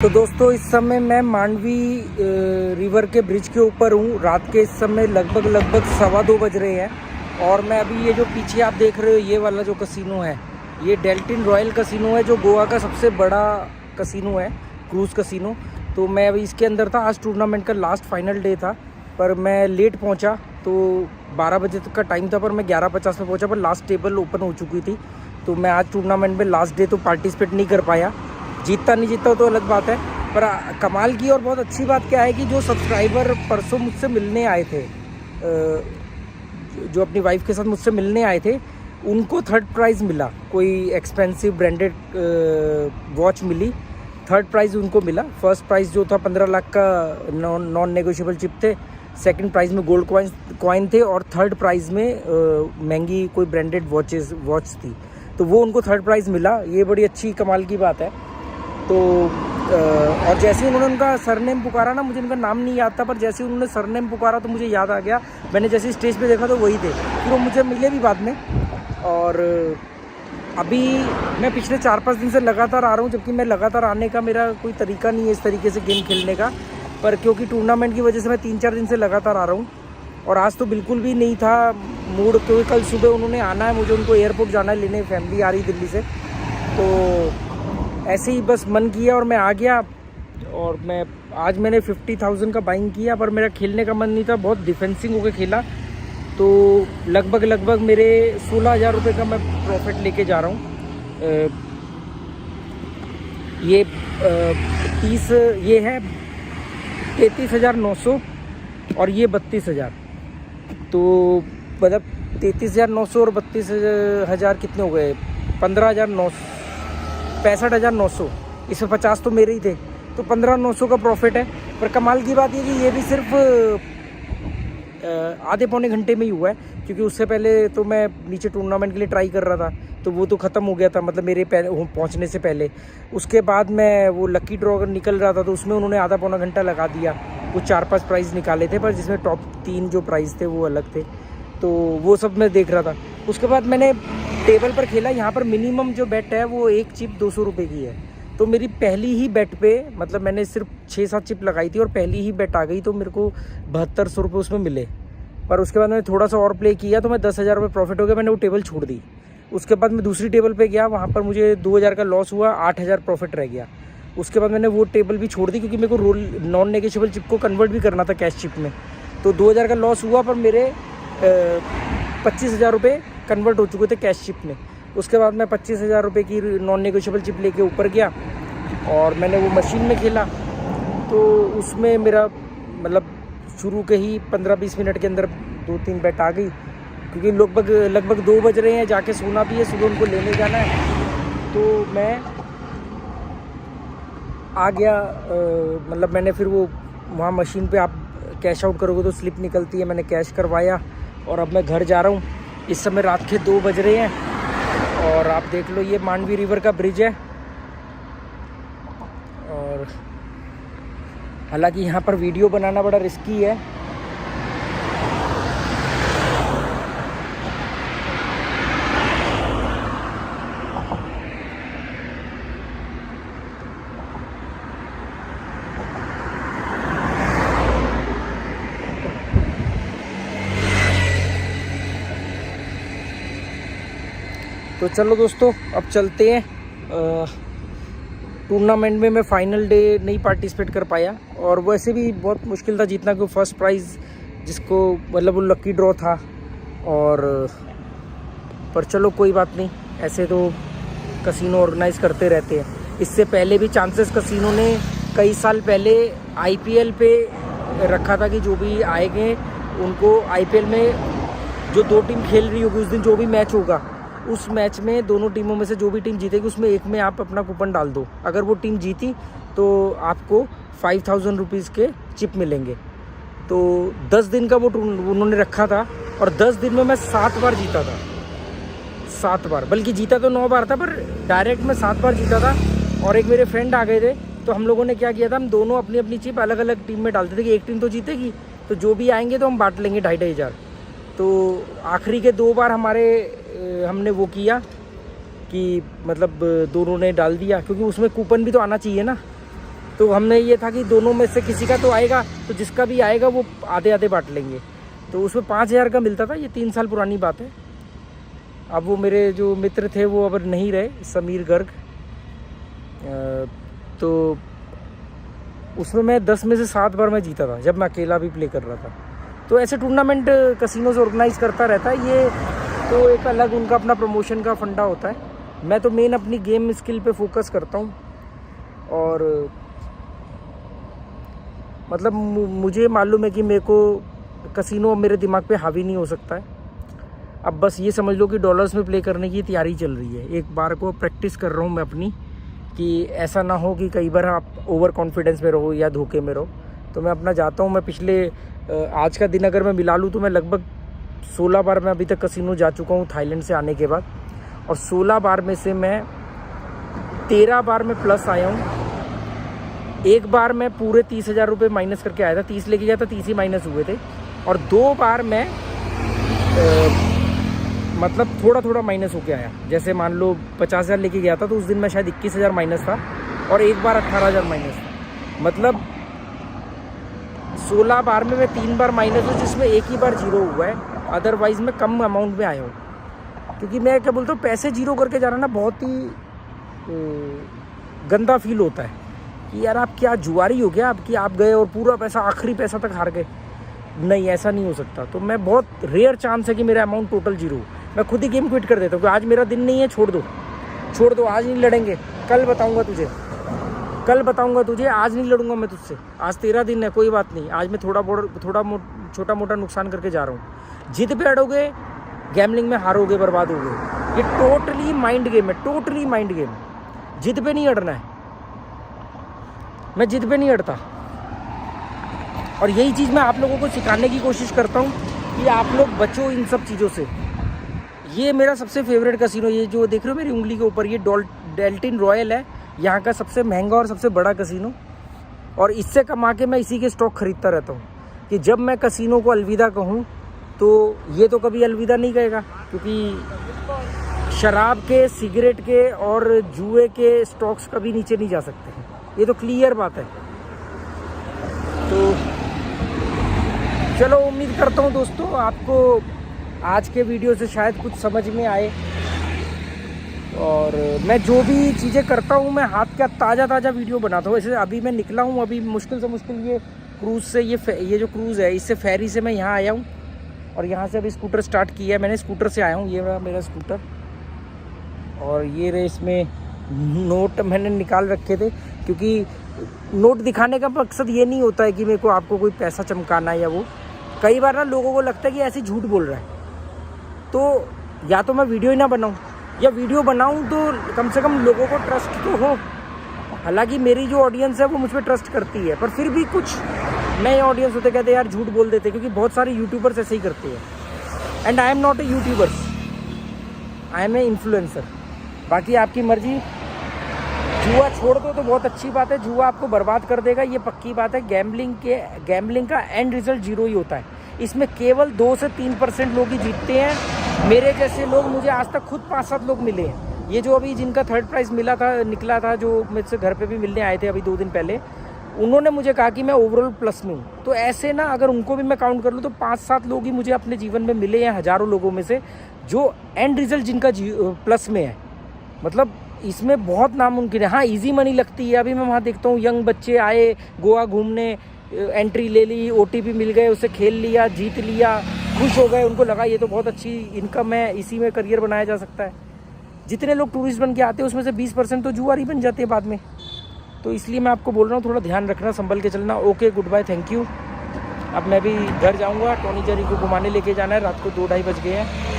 तो दोस्तों इस समय मैं मांडवी रिवर के ब्रिज के ऊपर हूँ। रात के इस समय लगभग 2:15 बज रहे हैं और मैं अभी ये जो पीछे आप देख रहे हो ये वाला जो कसिनो है ये डेल्टिन रॉयल कसिनो है, जो गोवा का सबसे बड़ा कसिनो है, क्रूज़ कसिनो। तो मैं अभी इसके अंदर था। आज टूर्नामेंट का लास्ट फाइनल डे था पर मैं लेट पहुँचा, तो 12 बजे तक का टाइम था पर मैं 11:50 में पहुँचा, पर लास्ट टेबल ओपन हो चुकी थी। तो मैं आज टूर्नामेंट में लास्ट डे तो पार्टिसिपेट नहीं कर पाया। जीतता नहीं जीतता तो अलग बात है, पर कमाल की और बहुत अच्छी बात क्या है कि जो सब्सक्राइबर परसों मुझसे मिलने आए थे, जो अपनी वाइफ के साथ मुझसे मिलने आए थे, उनको थर्ड प्राइज़ मिला। कोई एक्सपेंसिव ब्रांडेड वॉच मिली, थर्ड प्राइज़ उनको मिला। फर्स्ट प्राइज़ जो था 15 लाख का नॉन नेगोशिएबल चिप थे, सेकंड प्राइज़ में गोल्ड कॉइन थे और थर्ड प्राइज़ में महंगी कोई ब्रांडेड वॉच थी। तो वो उनको थर्ड प्राइज़ मिला। ये बड़ी अच्छी कमाल की बात है। तो और जैसे ही उन्होंने उनका सरनेम पुकारा ना, मुझे उनका नाम नहीं याद था, पर जैसे ही उन्होंने सरनेम पुकारा तो मुझे याद आ गया। मैंने जैसे स्टेज पे देखा तो वही थे, फिर वो मुझे मिले भी बाद में। और अभी मैं पिछले 4-5 दिन से लगातार आ रहा हूँ, जबकि मैं लगातार आने का मेरा कोई तरीका नहीं है इस तरीके से गेम खेलने का, पर क्योंकि टूर्नामेंट की वजह से मैं 3-4 दिन से लगातार आ रहा हूँ। और आज तो बिल्कुल भी नहीं था मूड, क्योंकि कल सुबह उन्होंने आना है, मुझे उनको एयरपोर्ट जाना है लेने, फैमिली आ रही दिल्ली से। तो ऐसे ही बस मन किया और मैं आ गया। और मैंने 50,000 का बाइंग किया, पर मेरा खेलने का मन नहीं था, बहुत डिफेंसिंग होकर खेला। तो लगभग मेरे 16,000 रुपये का मैं प्रॉफिट लेके जा रहा हूँ। ये 30 ये है 33,900 और ये 32,000। तो मतलब 33,900 और 32,000 कितने हो गए? 15,900, 65,900। इसमें 50 तो मेरे ही थे, तो 15,900 का प्रॉफिट है। पर कमाल की बात ये कि ये भी सिर्फ आधे पौने घंटे में ही हुआ है, क्योंकि उससे पहले तो मैं नीचे टूर्नामेंट के लिए ट्राई कर रहा था, तो वो तो ख़त्म हो गया था, मतलब मेरे पहुंचने से पहले। उसके बाद मैं वो लकी ड्रॉ निकल रहा था, तो उसमें उन्होंने आधा पौना घंटा लगा दिया। वो 4-5 प्राइज़ निकाले थे, पर जिसमें टॉप 3 जो प्राइज़ थे वो अलग थे, तो वो सब मैं देख रहा था। उसके बाद मैंने टेबल पर खेला। यहाँ पर मिनिमम जो बेट है वो एक चिप 200 रुपये की है। तो मेरी पहली ही बेट पे, मतलब मैंने सिर्फ 6-7 चिप लगाई थी और पहली ही बेट आ गई, तो मेरे को 7200 रुपये उसमें मिले। पर उसके बाद मैंने थोड़ा सा और प्ले किया तो मैं 10,000 रुपये प्रॉफिट हो गया। मैंने वो टेबल छोड़ दी। उसके बाद मैं दूसरी टेबल पे गया, वहाँ पर मुझे 2,000 का लॉस हुआ, 8,000 प्रॉफिट रह गया। उसके बाद मैंने वो टेबल भी छोड़ दी, क्योंकि मेरे को नॉन नेगोशिएबल चिप को कन्वर्ट भी करना था कैश चिप में। तो 2,000 का लॉस हुआ, पर मेरे 25,000 रुपये कन्वर्ट हो चुके थे कैश चिप में। उसके बाद मैं 25,000 रुपये की नॉन नेगोशिएबल चिप लेके ऊपर गया और मैंने वो मशीन में खेला। तो उसमें मेरा मतलब शुरू के ही 15-20 मिनट के अंदर 2-3 बेट आ गई, क्योंकि लगभग 2 बज रहे हैं, जाके सोना भी है, सुबह उनको लेने जाना है। तो मैं आ गया। मतलब मैंने फिर वो वहाँ मशीन पे आप कैश आउट करोगे तो स्लिप निकलती है, मैंने कैश करवाया और अब मैं घर जा रहा हूँ। इस समय रात के 2 बज रहे हैं और आप देख लो ये मांडवी रिवर का ब्रिज है। और हालांकि यहाँ पर वीडियो बनाना बड़ा रिस्की है। तो चलो दोस्तों अब चलते हैं। टूर्नामेंट में मैं फ़ाइनल डे नहीं पार्टिसिपेट कर पाया, और वैसे भी बहुत मुश्किल था जीतना, क्योंकि फर्स्ट प्राइज़ जिसको मतलब वो लकी ड्रॉ था। और पर चलो कोई बात नहीं, ऐसे तो कसिनो ऑर्गेनाइज़ करते रहते हैं। इससे पहले भी चांसेस कसिनो ने कई साल पहले IPL पे रखा था कि जो भी आएंगे उनको IPL में जो 2 टीम खेल रही होगी उस दिन जो भी मैच होगा, उस मैच में दोनों टीमों में से जो भी टीम जीतेगी उसमें एक में आप अपना कूपन डाल दो। अगर वो टीम जीती तो आपको 5,000 रुपीज़ के चिप मिलेंगे। तो 10 दिन का वो उन्होंने रखा था और 10 दिन में मैं 7 बार जीता था। 7 बार, बल्कि जीता तो 9 बार था, पर डायरेक्ट में 7 बार जीता था। और एक मेरे फ्रेंड आ गए थे, तो हम लोगों ने क्या किया था, हम दोनों अपनी अपनी चिप अलग अलग टीम में डालते थे कि एक टीम तो जीतेगी, तो जो भी आएंगे तो हम बांट लेंगे 2,500। तो आखिरी के 2 बार हमने वो किया कि मतलब दोनों ने डाल दिया, क्योंकि उसमें कूपन भी तो आना चाहिए ना। तो हमने ये था कि दोनों में से किसी का तो आएगा, तो जिसका भी आएगा वो आधे आधे बांट लेंगे। तो उसमें 5,000 का मिलता था। ये 3 साल पुरानी बात है। अब वो मेरे जो मित्र थे वो अब नहीं रहे, समीर गर्ग, तो उसमें मैं 10 में से 7 बार मैं जीता था, जब मैं अकेला भी प्ले कर रहा था। तो ऐसे टूर्नामेंट कसिनो से ऑर्गेनाइज़ करता रहता है। ये तो एक अलग उनका अपना प्रमोशन का फंडा होता है। मैं तो मेन अपनी गेम स्किल पे फोकस करता हूँ, और मतलब मुझे मालूम है कि मेरे को कसिनो मेरे दिमाग पे हावी नहीं हो सकता है। अब बस ये समझ लो कि डॉलर्स में प्ले करने की तैयारी चल रही है। एक बार को प्रैक्टिस कर रहा हूँ मैं अपनी, कि ऐसा ना हो कि कई बार आप ओवर कॉन्फिडेंस में रहो या धोखे में रहो। तो मैं अपना जाता हूँ। मैं पिछले आज का दिन अगर मैं मिला लूँ तो मैं लगभग 16 बार मैं अभी तक कसिनो जा चुका हूँ थाईलैंड से आने के बाद, और 16 बार में से मैं 13 बार में प्लस आया हूँ। एक बार मैं पूरे 30,000 रुपये माइनस करके आया था, 30 लेके गया था, 30 ही माइनस हुए थे। और 2 बार मैं मतलब थोड़ा थोड़ा माइनस होके आया। जैसे मान लो 50,000 लेके गया था तो उस दिन मैं शायद 21,000 माइनस था, और एक बार 18,000 माइनस था। मतलब 16 बार में मैं 3 बार माइनस हूँ, जिसमें एक ही बार जीरो हुआ है। अदरवाइज़ मैं कम अमाउंट में आया हूँ, क्योंकि मैं क्या बोलता हूँ, पैसे जीरो करके जाना ना बहुत ही गंदा फील होता है कि यार आप क्या जुआरी हो गया आपकी, आप गए और पूरा पैसा आखिरी पैसा तक हार गए। नहीं, ऐसा नहीं हो सकता। तो मैं बहुत रेयर चांस है कि मेरा अमाउंट टोटल जीरो हो। मैं खुद ही गेम क्विट कर देता हूँ कि आज मेरा दिन नहीं है, छोड़ दो, आज नहीं लड़ेंगे, कल बताऊँगा तुझे, आज नहीं लड़ूंगा मैं तुझसे। आज तेरा दिन है, कोई बात नहीं, आज मैं छोटा मोटा नुकसान करके जा रहा हूँ। जिद पे अड़ोगे, गैमलिंग में हारोगे, बर्बाद होगे। ये टोटली माइंड गेम है, टोटली माइंड गेम। जिद पे नहीं अड़ना है, मैं जिद पे नहीं अड़ता। और यही चीज़ मैं आप लोगों को सिखाने की कोशिश करता हूँ कि आप लोग बचो इन सब चीज़ों से। ये मेरा सबसे फेवरेट कसिनो, ये जो देख रहे हो मेरी उंगली के ऊपर, ये डेल्टिन रॉयल है, यहाँ का सबसे महंगा और सबसे बड़ा कसिनो। और इससे कमा के मैं इसी के स्टॉक खरीदता रहता हूँ कि जब मैं कसिनो को अलविदा कहूँ तो ये तो कभी अलविदा नहीं कहेगा, क्योंकि शराब के, सिगरेट के और जुए के स्टॉक्स कभी नीचे नहीं जा सकते। ये तो क्लियर बात है। तो चलो, उम्मीद करता हूँ दोस्तों आपको आज के वीडियो से शायद कुछ समझ में आए। और मैं जो भी चीज़ें करता हूँ मैं हाथ का ताज़ा वीडियो बनाता हूँ। ऐसे अभी मैं निकला हूँ, अभी मुश्किल से मुश्किल ये क्रूज़ से, ये जो क्रूज़ है, इससे फेरी से मैं यहाँ आया हूँ, और यहाँ से अभी स्कूटर स्टार्ट किया है मैंने। स्कूटर से आया हूँ, ये मेरा स्कूटर, और ये रहे इसमें नोट मैंने निकाल रखे थे, क्योंकि नोट दिखाने का मकसद ये नहीं होता है कि मेरे को आपको कोई पैसा चमकाना है या वो। कई बार ना लोगों को लगता है कि ऐसे झूठ बोल रहा है, तो या तो मैं वीडियो ही ना बनाऊँ, या वीडियो बनाऊँ तो कम से कम लोगों को ट्रस्ट तो हो। हालांकि मेरी जो ऑडियंस है वो मुझ पर ट्रस्ट करती है, पर फिर भी कुछ नए ऑडियंस होते कहते यार झूठ बोल देते, क्योंकि बहुत सारे यूट्यूबर्स ऐसे ही करते हैं। And I am not a YouTuber, I am a influencer. बाकी आपकी मर्जी। जुआ छोड़ दो तो बहुत अच्छी बात है, जुआ आपको बर्बाद कर देगा, ये पक्की बात है। गैम्बलिंग का एंड रिजल्ट जीरो ही होता है। इसमें केवल 2 से 3% लोग ही जीतते हैं। मेरे जैसे लोग, मुझे आज तक खुद 5-7 लोग मिले हैं। ये जो अभी जिनका 3rd प्राइज़ निकला था, जो मुझसे घर पे भी मिलने आए थे अभी 2 दिन पहले, उन्होंने मुझे कहा कि मैं ओवरऑल प्लस में हूँ। तो ऐसे ना, अगर उनको भी मैं काउंट कर लूँ तो 5-7 लोग ही मुझे अपने जीवन में मिले हैं, हज़ारों लोगों में से, जो एंड रिजल्ट जिनका प्लस में है। मतलब इसमें बहुत नामुमकिन है। हाँ, इजी मनी लगती है। अभी मैं वहाँ देखता हूँ यंग बच्चे आए गोवा घूमने, एंट्री ले ली, OTP मिल गए, उससे खेल लिया, जीत लिया, खुश हो गए, उनको लगा ये तो बहुत अच्छी इनकम है, इसी में करियर बनाया जा सकता है। जितने लोग टूरिस्ट बन के आते हैं उसमें से 20% तो जुआरी बन जाते हैं बाद में। तो इसलिए मैं आपको बोल रहा हूँ, थोड़ा ध्यान रखना, संभल के चलना। Okay, good bye, thank you. अब मैं भी घर जाऊँगा, टॉनी जेरी को घुमाने लेके जाना है, रात को 2-2:30 बज गए हैं।